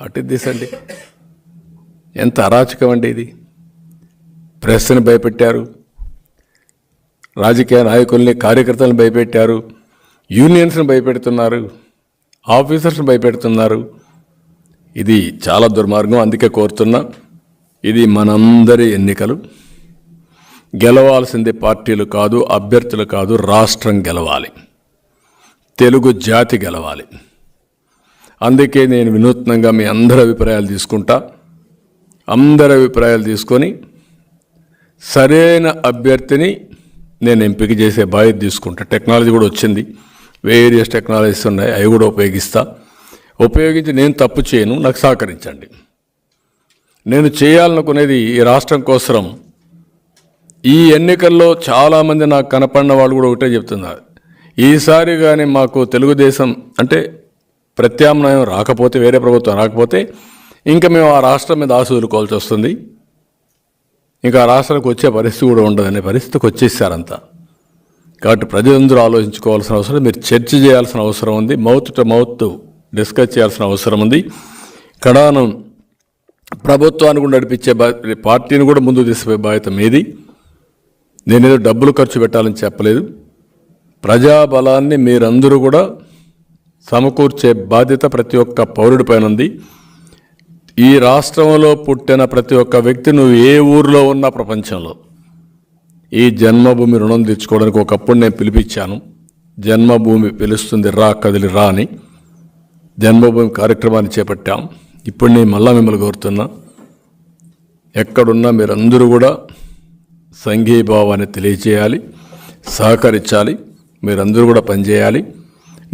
అటు దిశండి. ఎంత అరాచకం అండి ఇది. ప్రెస్ని భయపెట్టారు, రాజకీయ నాయకుల్ని కార్యకర్తలను భయపెట్టారు, యూనియన్స్ని భయపెడుతున్నారు, ఆఫీసర్స్ని భయపెడుతున్నారు. ఇది చాలా దుర్మార్గం. అందుకే కోరుతున్నా, ఇది మనందరి ఎన్నికలు. గెలవాల్సింది పార్టీలు కాదు, అభ్యర్థులు కాదు, రాష్ట్రం గెలవాలి, తెలుగు జాతి గెలవాలి. అందుకే నేను వినూత్నంగా మీ అందరి అభిప్రాయాలు తీసుకుంటా. అందరి అభిప్రాయాలు తీసుకొని సరైన అభ్యర్థిని నేను ఎంపిక చేసే బాధ్యత తీసుకుంటా. టెక్నాలజీ కూడా వచ్చింది, వేరియస్ టెక్నాలజీస్ ఉన్నాయి, అవి కూడా ఉపయోగించి నేను తప్పు చేయను, నాకు సహకరించండి. నేను చేయాలనుకునేది ఈ రాష్ట్రం కోసం. ఈ ఎన్నికల్లో చాలామంది నాకు కనపడిన వాళ్ళు కూడా ఒకటే చెప్తున్నారు, ఈసారి కానీ మాకు తెలుగుదేశం అంటే ప్రత్యామ్నాయం రాకపోతే, వేరే ప్రభుత్వం రాకపోతే ఇంకా మేము ఆ రాష్ట్రం మీద ఆశ వదులుకోవాల్సి వస్తుంది, ఇంకా ఆ రాష్ట్రానికి వచ్చే పరిస్థితి కూడా ఉండదనే పరిస్థితికి వచ్చేసారంతా. కాబట్టి ప్రజలందరూ ఆలోచించుకోవాల్సిన అవసరం, మీరు చర్చ చేయాల్సిన అవసరం ఉంది, మౌత్ టు మౌత్ డిస్కస్ చేయాల్సిన అవసరం ఉంది. కడానం ప్రభుత్వాన్ని కూడా నడిపించే పార్టీని కూడా ముందుకు తీసుకుపోయే బాధ్యత మీది. నేనేదో డబ్బులు ఖర్చు పెట్టాలని చెప్పలేదు. ప్రజాబలాన్ని మీరందరూ కూడా సమకూర్చే బాధ్యత ప్రతి ఒక్క పౌరుడి పైన ఉంది. ఈ రాష్ట్రంలో పుట్టిన ప్రతి ఒక్క వ్యక్తి, నువ్వు ఏ ఊరిలో ఉన్నా ప్రపంచంలో, ఈ జన్మభూమి రుణం తెచ్చుకోవడానికి ఒకప్పుడు నేను పిలిపించాను. జన్మభూమి పిలుస్తుంది, రా కదిలి రా అని జన్మభూమి కార్యక్రమాన్ని చేపట్టాం. ఇప్పుడు నేను మళ్ళా మిమ్మల్ని కోరుతున్నా, ఎక్కడున్నా మీరందరూ కూడా సంఘీభావాన్ని తెలియచేయాలి, సహకరించాలి, మీరందరూ కూడా పనిచేయాలి.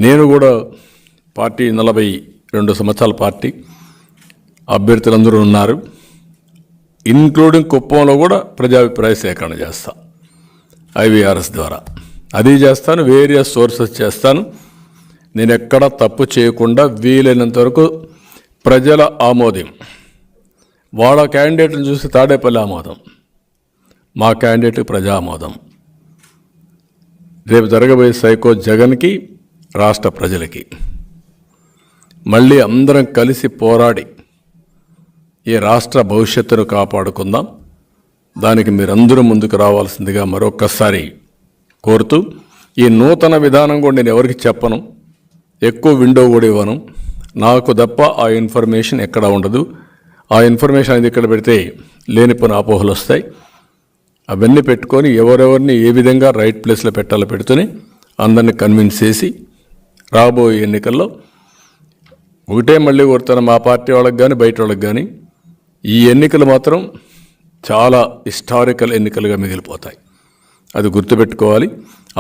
నేను కూడా పార్టీ 42 సంవత్సరాల పార్టీ, అభ్యర్థులందరూ ఉన్నారు, ఇంక్లూడింగ్ కుప్పంలో కూడా ప్రజాభిప్రాయ సేకరణ చేస్తా IVRS ద్వారా. అది చేస్తాను, వేరియస్ సోర్సెస్ చేస్తాను. నేను ఎక్కడ తప్పు చేయకుండా వీలైనంత వరకు ప్రజల ఆమోదం, వాళ్ళ క్యాండిడేట్ని చూసి తాడేపల్లి ఆమోదం, మా క్యాండిడేట్ ప్రజా ఆమోదం, రేపు జరగబోయే సైకో జగన్కి, రాష్ట్ర ప్రజలకి మళ్ళీ అందరం కలిసి పోరాడి ఈ రాష్ట్ర భవిష్యత్తును కాపాడుకుందాం. దానికి మీరందరూ ముందుకు రావాల్సిందిగా మరొక్కసారి కోరుతూ, ఈ నూతన విధానం కూడా నేను ఎవరికి చెప్పను, ఎక్కువ విండో కూడా ఇవ్వను. నాకు తప్ప ఆ ఇన్ఫర్మేషన్ ఎక్కడ ఉండదు. ఆ ఇన్ఫర్మేషన్ అనేది ఇక్కడ పెడితే లేనిపోయిన అపోహలు వస్తాయి. అవన్నీ పెట్టుకొని ఎవరెవరిని ఏ విధంగా రైట్ ప్లేస్లో పెట్టాలో పెడుతూనే అందరినీ కన్విన్స్ చేసి రాబోయే ఎన్నికల్లో ఒకటే మళ్ళీ కోరుతాను, మా పార్టీ వాళ్ళకి కానీ బయట వాళ్ళకి కానీ, ఈ ఎన్నికలు మాత్రం చాలా హిస్టారికల్ ఎన్నికలుగా మిగిలిపోతాయి. అది గుర్తుపెట్టుకోవాలి.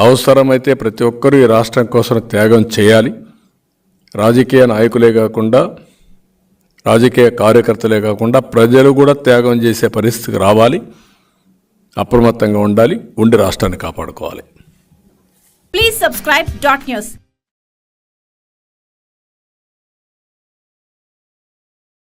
అవసరమైతే ప్రతి ఒక్కరూ ఈ రాష్ట్రం కోసం త్యాగం చేయాలి. రాజకీయ నాయకులే కాకుండా, రాజకీయ కార్యకర్తలే కాకుండా ప్రజలు కూడా త్యాగం చేసే పరిస్థితికి రావాలి. అప్రమత్తంగా ఉండాలి, ఉండి రాష్ట్రాన్ని కాపాడుకోవాలి. Please subscribe .news.